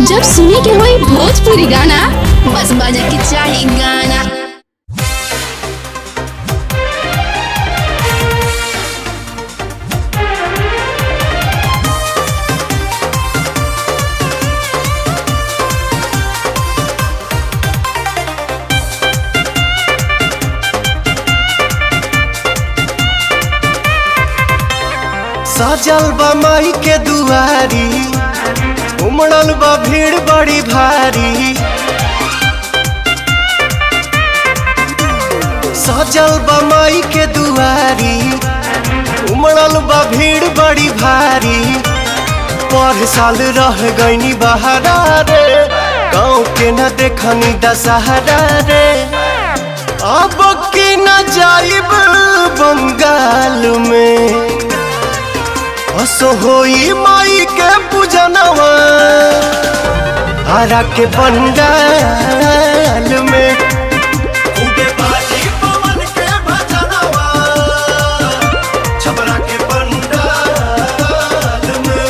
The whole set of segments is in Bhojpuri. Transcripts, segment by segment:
जब सुने के होई भोजपुरी गाना बस बजे के चाही गाना। सजल बा माई के दुआरी, उमड़ल बा भीड़ बड़ी भारी। सजल बा माई के दुआरी, उमड़ल बा भीड़ बड़ी भारी। पर साल रह गईनी बहारा रे, गाँव के न देखनी दशहरा रे। अब की न जाइब बंगाल में, असो होई माई के पूजनवा आरा के पंडाल में। खूबे बाजी पवन के भजनवा छपरा के पंडाल में।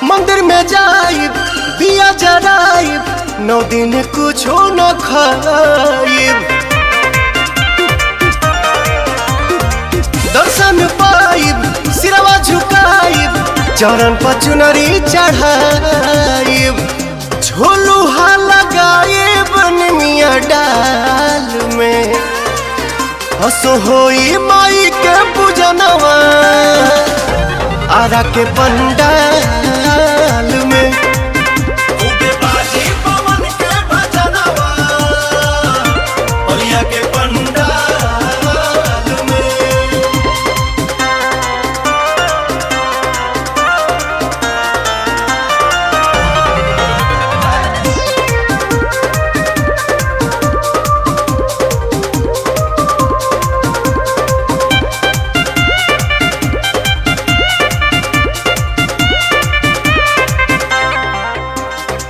मंदिर में जाइब दिया जराइब, 9 दिन कुछो न खाइब। दर्शन पाइब सिरवा झुकाइब, चरण पर चुनरी चढ़ाइब। झोलुहा लगाइब निमिया डाल में, हसो होई माई के पूजनवा आरा के पंडाल में। खूबे बाजी पवन के भजनवा बलिया के पंडाल में।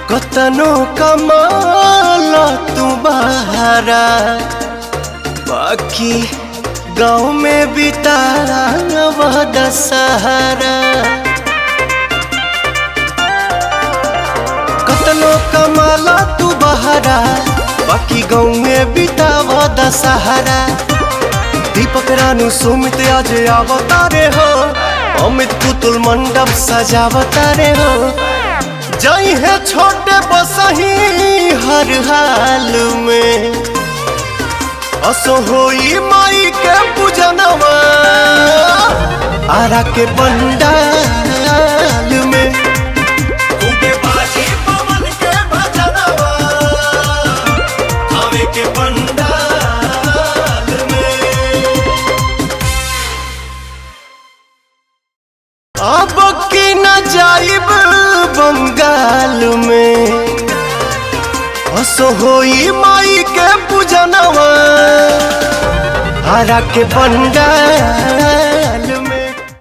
कतनो कमाल तू बहारा, बाकी गाँव में बितारा वह दशहरा। कतनो कमाल तू बहारा, बाकी गाँव में बितावा दशहरा। दीपक रानू सुमित आज आवतारे हो, अमित पुतुल मंडप सजावतारे हो। जई है छोटे बसही हर हाल में, असो होई माई के पूजनवा आरा के पंडाल में। खूबे बाजी पवन के भजनवा आवे के पंडाल में। अब की न जाइब बंगाल में, असो होई माई के पूजनवा आरा के पंडाल